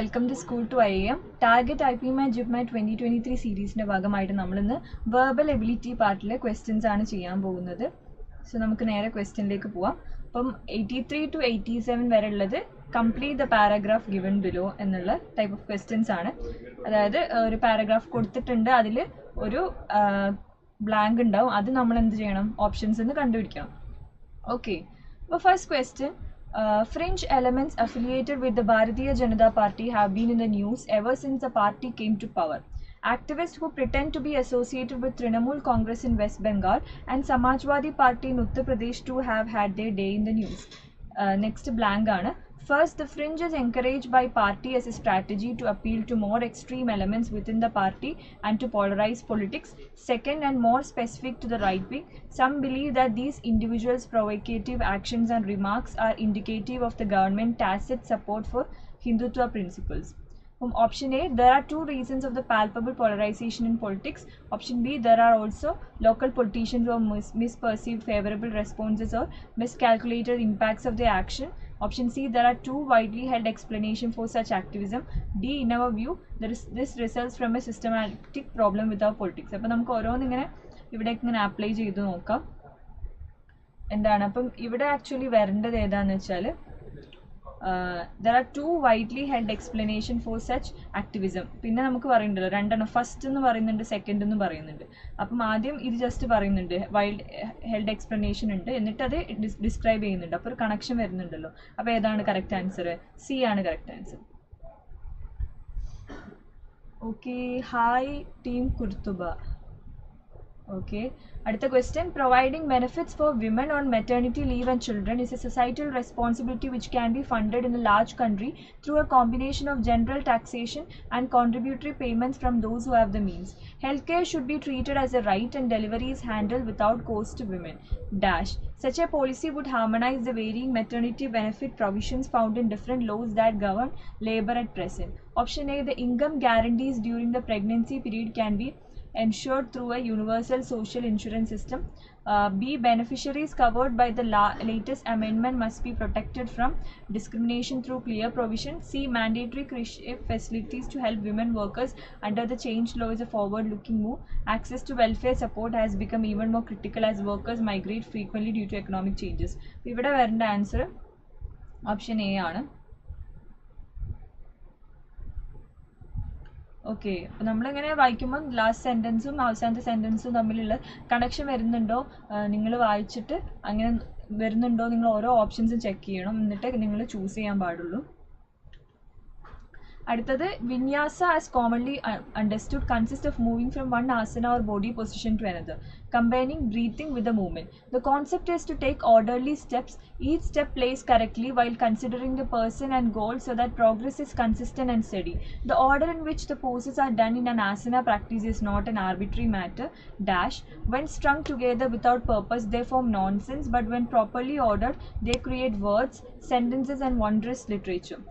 Welcome to school to IIM. Target IPMAT JIPMAT 2023 സീരീസിൻ്റെ ഭാഗമായിട്ട് നമ്മളിന്ന് വെർബൽ എബിലിറ്റി പാർട്ടിലെ ക്വസ്റ്റ്യൻസ് ആണ് ചെയ്യാൻ പോകുന്നത്. സോ നമുക്ക് നേരെ ക്വസ്റ്റ്യനിലേക്ക് പോവാം. അപ്പം 83 to 87 വരെ ഉള്ളത് complete the paragraph given below എന്നുള്ള ടൈപ്പ് ഓഫ് ക്വസ്റ്റ്യൻസ് ആണ്. അതായത് ഒരു പാരാഗ്രാഫ് കൊടുത്തിട്ടുണ്ട്, അതിൽ ഒരു ബ്ലാങ്ക് ഉണ്ടാവും, അത് നമ്മൾ എന്ത് ചെയ്യണം, ഓപ്ഷൻസ് എന്ന് കണ്ടുപിടിക്കണം. ഓക്കെ, അപ്പോൾ first question. Fringe elements affiliated with the Bharatiya Janata Party have been in the news ever since the party came to power. Activists who pretend to be associated with Trinamool Congress in West Bengal and Samajwadi Party in Uttar Pradesh too have had their day in the news. Next blank aanu. First, the fringe is encouraged by party as a strategy to appeal to more extreme elements within the party and to polarize politics. Second, and more specific to the right wing, some believe that these individuals' provocative actions and remarks are indicative of the government tacit support for Hindutva principles. Option A, there are two reasons of the palpable polarization in politics. Option B, there are also local politicians who have misperceived favorable responses or miscalculated impacts of their action. Option C, there are two widely held explanations for such activism. D, in our view, this results from a systematic problem with our politics. അപ്പോൾ നമുക്ക് ഓരോന്നിങ്ങനെ ഇവിടേക്ക് ഇങ്ങനെ apply ചെയ്ത് നോക്കാം. എന്താണ് അപ്പം ഇവിടെ actually വരേണ്ടത് ഏതാണെന്ന് വെച്ചാൽ there are two widely held explanation for such activism. പിന്നെ നമുക്ക് പറയുന്നുണ്ടല്ലോ രണ്ടെണ്ണം, ഫസ്റ്റ് എന്ന് പറയുന്നുണ്ട്, സെക്കൻഡ് എന്ന് പറയുന്നുണ്ട്. അപ്പം ആദ്യം ഇത് ജസ്റ്റ് പറയുന്നുണ്ട് വൈൽഡ് ഹെൽഡ് എക്സ്പ്ലനേഷൻ ഉണ്ട്, എന്നിട്ട് അത് ഡിസ്ക്രൈബ് ചെയ്യുന്നുണ്ട്. അപ്പോൾ ഒരു കണക്ഷൻ വരുന്നുണ്ടല്ലോ. അപ്പോൾ ഏതാണ് കറക്റ്റ് ആൻസർ? സി ആണ് correct answer. Okay, hi team കുർത്തുബ. Okay, അടുത്ത question. Providing benefits for women on maternity leave and children is a societal responsibility which can be funded in a large country through a combination of general taxation and contributory payments from those who have the means. Healthcare should be treated as a right and delivery is handled without cost to women. Dash. Such a policy would harmonize the varying maternity benefit provisions found in different laws that govern labor at present. Option A, the income guarantees during the pregnancy period can be ensured through a universal social insurance system. B, beneficiaries covered by the latest amendment must be protected from discrimination through clear provision. C, mandatory facilities to help women workers under the changed law is a forward-looking move. Access to welfare support has become even more critical as workers migrate frequently due to economic changes. ഇവിടെ വരേണ്ട answer option A ആണ്. Okay, അപ്പോൾ നമ്മളിങ്ങനെ വായിക്കുമ്പോൾ last സെൻറ്റൻസും അവസാനത്തെ സെൻറ്റൻസും തമ്മിലുള്ള connection വരുന്നുണ്ടോ നിങ്ങൾ വായിച്ചിട്ട് അങ്ങനെ വരുന്നുണ്ടോ നിങ്ങൾ ഓരോ ഓപ്ഷൻസും ചെക്ക് ചെയ്യണം, എന്നിട്ട് നിങ്ങൾ ചൂസ് ചെയ്യാൻ പാടുള്ളൂ. അടുത്തത്, vinyasa as commonly understood consist of moving from one asana or body position to another, combining breathing with the movement. The concept is to take orderly steps, each step placed correctly while considering the person and goal so that progress is consistent and steady. The order in which the poses are done in an asana practice is not an arbitrary matter. Dash. When strung together without purpose, they form nonsense, but when properly ordered, they create words, sentences and wondrous literature.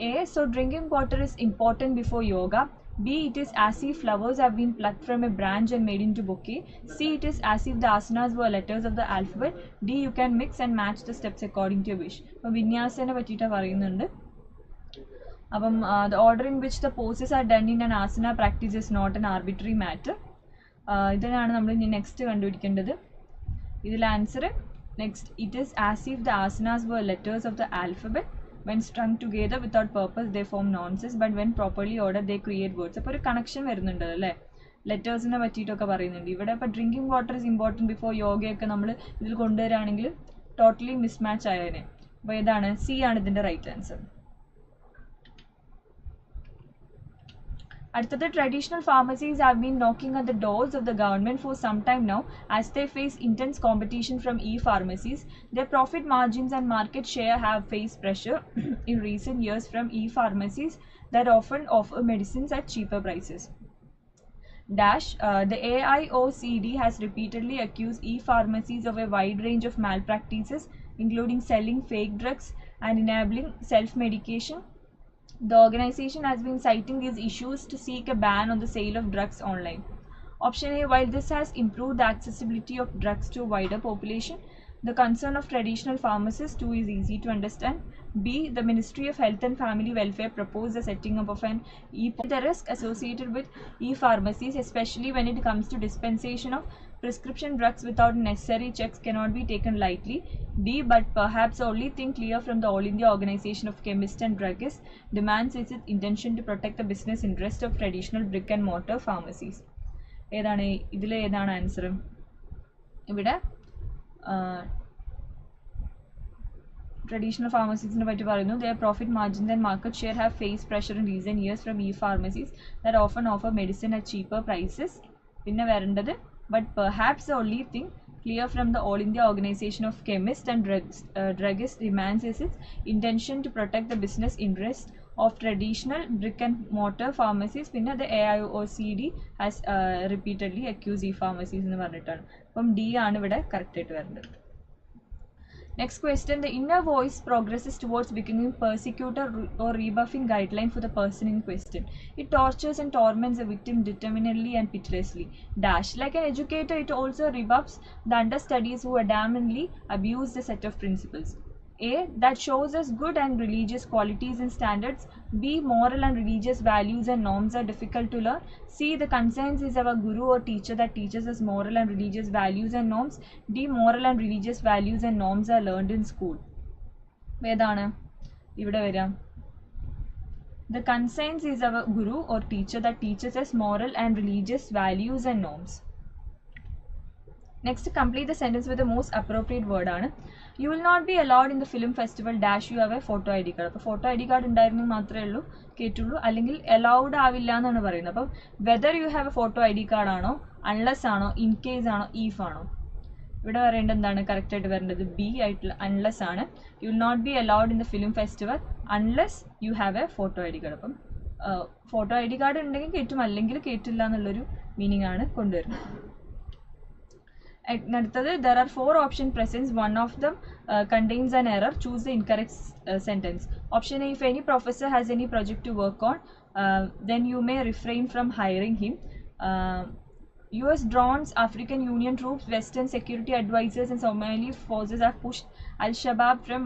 A, so drinking water is important before yoga. B, it is as if flowers have been plucked from a branch and made into bouquet. C, it is as if the asanas were letters of the alphabet. D, you can mix and match the steps according to your wish. അപ്പോൾ വിന്യാസനെ പറ്റിയിട്ട് പറയുന്നുണ്ട്. അപ്പം the order in which the poses are done in an asana practice is not an arbitrary matter. ഇതിനാണ് നമ്മൾ ഇനി next കണ്ടുപിടിക്കേണ്ടത്. ഇതിൽ answer next, it is as if the asanas were letters of the alphabet. When strung together without purpose, they form nonsense, but when properly ordered, they create words. അപ്പോൾ ഒരു connection വരുന്നുണ്ട് അല്ലേ, ലെറ്റേഴ്സിനെ പറ്റിയിട്ടൊക്കെ പറയുന്നുണ്ട് ഇവിടെ. അപ്പോൾ drinking water is important before യോഗയൊക്കെ നമ്മൾ ഇതിൽ കൊണ്ടുവരികയാണെങ്കിൽ ടോട്ടലി മിസ്മാച്ച് ആയതിനെ. അപ്പോൾ ഏതാണ്? സി ആണ് ഇതിൻ്റെ റൈറ്റ് ആൻസർ. അടുത്തത്, traditional pharmacies have been knocking at the doors of the government for some time now as they face intense competition from e-pharmacies. Their profit margins and market share have faced pressure in recent years from e-pharmacies that often offer medicines at cheaper prices. Dash. The AIOCD has repeatedly accused e-pharmacies of a wide range of malpractices, including selling fake drugs and enabling self-medication. The organization has been citing these issues to seek a ban on the sale of drugs online. Option A, while this has improved the accessibility of drugs to a wider population, the concern of traditional pharmacists too is easy to understand. B. The Ministry of Health and Family Welfare proposed the setting up of an the risk associated with e-pharmacies, especially when it comes to dispensation of prescription drugs without necessary checks, cannot be taken lightly. D. But perhaps the only thing clear from the All India Organization of Chemists and Druggists demands is its intention to protect the business interest of traditional brick and mortar pharmacies. ഏതാണ് ഇതിൽ ഏതാണ് answer? ഇവിടെ traditional pharmacies in the their profit margins and market share have faced pressure in recent years from e-pharmacies that often offer medicine at cheaper prices. But perhaps the only thing clear from the All India Organization of Chemists and Druggists demands is its intention to protect the business interest of traditional brick and mortar pharmacies. The AIOCD has repeatedly accused e-pharmacies in the D ആണ് ഇവിടെ correct ആയിട്ട് വരുന്നത്. Next question, the inner voice progresses towards becoming persecutor or rebuffing guideline for the person in question. It tortures and torments the victim determinedly and pitilessly. Dash. Like an educator, it also rebuffs the understudies who adamantly abuse the set of principles. A. That shows us good and religious qualities and standards. B. Moral and religious values and norms are difficult to learn. C. The conscience is our guru or teacher that teaches us moral and religious values and norms. D. Moral and religious values and norms are learned in school. ഏതാണ് ഇവിടെ വരാം? The conscience is our guru or teacher that teaches us moral and religious values and norms. Next, complete the sentence with the most appropriate word. You will not be allowed in the film festival dash you have a photo ID card. അപ്പോൾ photo ID card ഉണ്ടായിരുന്നു മാത്രമേ ഉള്ളൂ കേട്ടുള്ളൂ, അല്ലെങ്കിൽ allowed ആവില്ല എന്നാണ് പറയുന്നത്. അപ്പം whether you have A photo ID card ആണോ, അൺലെസ് ആണോ, ഇൻ കേസ് ആണോ, ഈഫ് ആണോ? ഇവിടെ പറയേണ്ടത് എന്താണ്? കറക്റ്റ് ആയിട്ട് വരേണ്ടത് ബി ആയിട്ടുള്ള അൺലെസ് ആണ്. You will not be allowed in the film festival unless you have a photo ID card. അപ്പം ഫോട്ടോ ID കാർഡ് ഉണ്ടെങ്കിൽ കേട്ടും അല്ലെങ്കിൽ കേട്ടില്ല എന്നുള്ളൊരു മീനിങ് ആണ് കൊണ്ടുവരുന്നത്. There are 4 option present. One of them contains an error. Choose the incorrect sentence. Option A, if any professor has any project to work on, then you may refrain from hiring him. US drones, African Union troops, Western security advisors and Somali forces have pushed Al-Shabaab from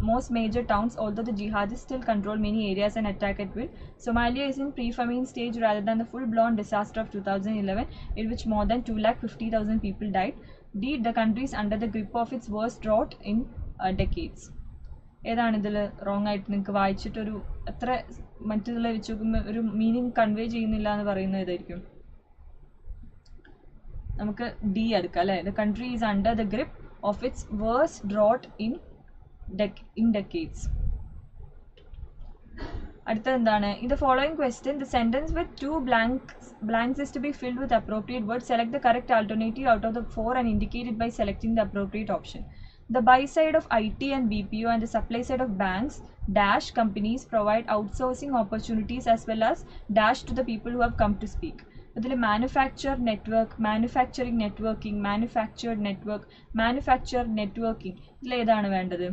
most major towns, although the jihadists still control many areas and attack at will. Somalia is in pre-famine stage rather than the full-blown disaster of 2011 in which more than 250,000 people died. D. The country is under the grip of its worst drought in decades. ഏതാണ് ഇതിൽ wrong ആയിട്ട് നിങ്ങൾക്ക് വായിച്ചിട്ടൊരു അത്ര മറ്റുള്ള വെച്ച് നോക്കുമ്പോൾ ഒരു meaning convey ചെയ്യുന്നില്ല എന്ന് പറയുന്നത് ഏതായിരിക്കും? നമുക്ക് ഡി എടുക്കാം അല്ലേ? The country is under the grip of its worst drought in decades. അടുത്തത് എന്താണ്? In the following question, the sentence with 2 blanks is to be filled with appropriate words. Select the correct alternative out of the 4 and indicate it by selecting the appropriate option. The buy side of IT and BPO and the supply side of banks dash companies provide outsourcing opportunities as well as dash to the people who have come to speak. അതിൽ manufacture network, manufacturing networking, manufactured network, manufacture networking, ഇതിലേതാണ് വേണ്ടത്?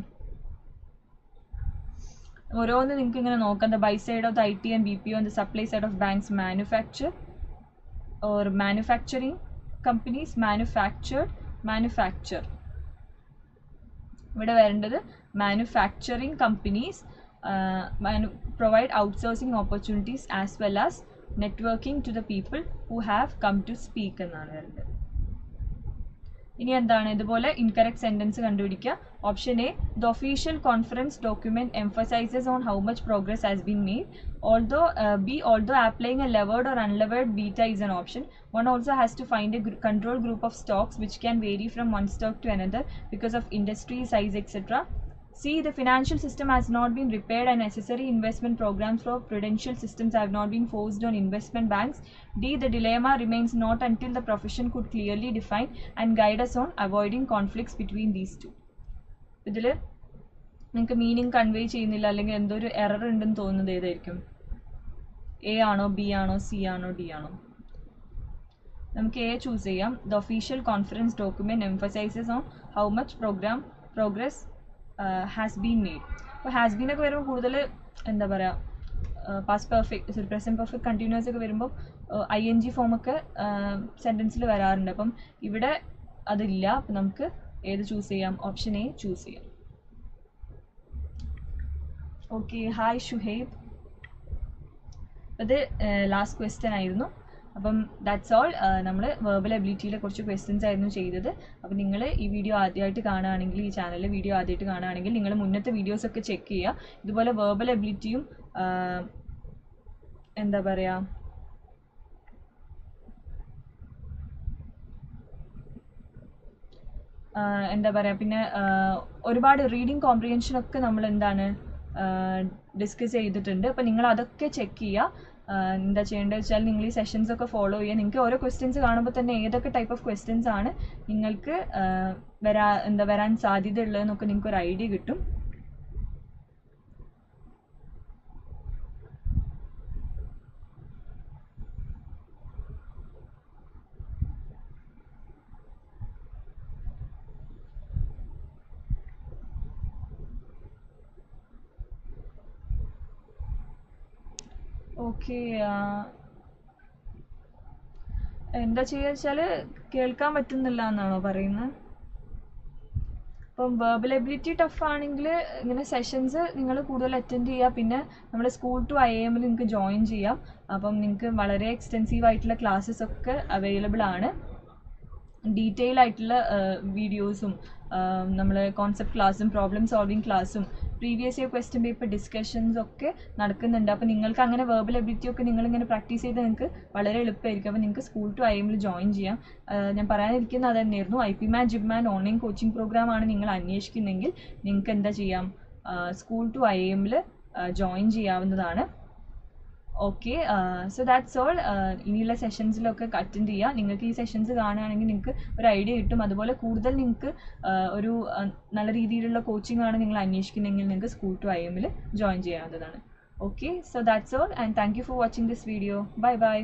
ഓരോന്ന് നിങ്ങൾക്ക് ഇങ്ങനെ നോക്കാം. The by side of the IT and BPO and the supply side of banks manufacture or manufacturing companies manufacture. ഇവിടെ വരേണ്ടത് manufacturing companies provide outsourcing opportunities as well as networking to the people who have come to speak എന്നാണ് വരുന്നത്. ഇനി എന്താണ് ഇതുപോലെ incorrect sentence കണ്ടുപിടിക്കുക. Option A, the official conference document emphasizes on how much progress has been made. Although applying a levered or unlevered beta is an option, one also has to find a control group of stocks which can vary from one stock to another because of industry size, etc. C, the financial system has not been repaired and necessary investment programs for prudential systems have not been forced on investment banks. D, the dilemma remains not until the profession could clearly define and guide us on avoiding conflicts between these two. ഇതിൽ നിങ്ങൾക്ക് meaning convey ചെയ്യുന്നില്ല അല്ലെങ്കിൽ എന്തോ ഒരു error ഉണ്ടെന്ന് തോന്നുന്നത് ഏതായിരിക്കും? A ആണോ, ബി ആണോ, സി ആണോ, ഡി ആണോ? നമുക്ക് എ ചൂസ് ചെയ്യാം. The official conference document emphasises on how much progress has been made. അപ്പോൾ ഹാസ് ബീൻ ഒക്കെ വരുമ്പോൾ കൂടുതൽ എന്താ പറയുക, past perfect, present perfect continuous ഒക്കെ വരുമ്പോൾ ING ഫോമൊക്കെ സെൻറ്റൻസിൽ വരാറുണ്ട്. അപ്പം ഇവിടെ അതില്ല. അപ്പം നമുക്ക് ഏത് ചൂസ് ചെയ്യാം? ഓപ്ഷൻ എ ചൂസ് ചെയ്യാം. Okay, hi Shuhaib. അത് ലാസ്റ്റ് ക്വസ്റ്റ്യൻ ആയിരുന്നു. അപ്പം ദാറ്റ്സ് ഓൾ. നമ്മൾ വെർബൽ എബിലിറ്റിയിലെ കുറച്ച് ക്വസ്റ്റ്യൻസ് ആയിരുന്നു ചെയ്തത്. അപ്പം നിങ്ങൾ ഈ വീഡിയോ ആദ്യമായിട്ട് കാണുകയാണെങ്കിൽ, ഈ ചാനലിലെ വീഡിയോ ആദ്യമായിട്ട് കാണുകയാണെങ്കിൽ നിങ്ങൾ മുന്നത്തെ വീഡിയോസൊക്കെ ചെക്ക് ചെയ്യുക. ഇതുപോലെ വെർബൽ എബിലിറ്റിയും എന്താ പറയുക, എന്താ പറയുക, പിന്നെ ഒരുപാട് റീഡിങ് കോംപ്രിഹെൻഷനൊക്കെ നമ്മൾ എന്താണ് ഡിസ്കസ് ചെയ്തിട്ടുണ്ട്. അപ്പോൾ നിങ്ങൾ അതൊക്കെ ചെക്ക് ചെയ്യുക. എന്താ ചെയ്യേണ്ടത് വെച്ചാൽ നിങ്ങൾ ഈ സെഷൻസ് ഒക്കെ ഫോളോ ചെയ്യുക. നിങ്ങൾക്ക് ഓരോ ക്വസ്റ്റ്യൻസ് കാണുമ്പോൾ തന്നെ ഏതൊക്കെ ടൈപ്പ് ഓഫ് ക്വസ്റ്റ്യൻസ് ആണ് നിങ്ങൾക്ക് വരാൻ സാധ്യതയുള്ളതെന്നൊക്കെ നിങ്ങൾക്ക് ഒരു ഐഡിയ കിട്ടും. ഓക്കെ, എന്താ ചെയ്യുക വെച്ചാൽ കേൾക്കാൻ പറ്റുന്നില്ല എന്നാണോ പറയുന്നത്? അപ്പം വെർബൽ എബിലിറ്റി ടഫ് ആണെങ്കിൽ ഇങ്ങനെ സെഷൻസ് നിങ്ങൾ കൂടുതൽ അറ്റൻഡ് ചെയ്യുക. പിന്നെ നമ്മുടെ സ്കൂൾ ടു IIM നിങ്ങൾക്ക് ജോയിൻ ചെയ്യാം. അപ്പം നിങ്ങൾക്ക് വളരെ എക്സ്റ്റെൻസീവ് ആയിട്ടുള്ള ക്ലാസ്സസ് ഒക്കെ അവൈലബിൾ ആണ്. ഡീറ്റെയിൽ ആയിട്ടുള്ള വീഡിയോസും നമ്മൾ കോൺസെപ്റ്റ് ക്ലാസ്സും പ്രോബ്ലം സോൾവിങ് ക്ലാസ്സും previous year question paper discussions ഒക്കെ നടക്കുന്നുണ്ട്. അപ്പോൾ നിങ്ങൾക്ക് അങ്ങനെ വെർബൽ എബിലിറ്റി ഒക്കെ നിങ്ങളിങ്ങനെ പ്രാക്ടീസ് ചെയ്ത് നിങ്ങൾക്ക് വളരെ എളുപ്പമായിരിക്കും. അപ്പോൾ നിങ്ങൾക്ക് സ്കൂൾ ടു IIM ജോയിൻ ചെയ്യാം. ഞാൻ പറയാനിരിക്കുന്നത് അത് തന്നെയായിരുന്നു. IPMAT JIPMAT online coaching program ആണ് നിങ്ങൾ അന്വേഷിക്കുന്നെങ്കിൽ നിങ്ങൾക്ക് എന്താ ചെയ്യാം, സ്കൂൾ ടു IIM ജോയിൻ ചെയ്യാവുന്നതാണ്. Okay, so that's all. ഇനിയുള്ള സെഷൻസിലൊക്കെ അറ്റൻഡ് ചെയ്യുക. നിങ്ങൾക്ക് ഈ സെഷൻസ് കാണുകയാണെങ്കിൽ നിങ്ങൾക്ക് ഒരു ഐഡിയ കിട്ടും. അതുപോലെ കൂടുതൽ നിങ്ങൾക്ക് ഒരു നല്ല രീതിയിലുള്ള കോച്ചിങ് ആണ് നിങ്ങൾ അന്വേഷിക്കുന്നതെങ്കിൽ നിങ്ങൾക്ക് സ്കൂൾ ടു IIM ജോയിൻ ചെയ്യാവുന്നതാണ്. Okay, so that's all and thank you for watching this video. Bye bye.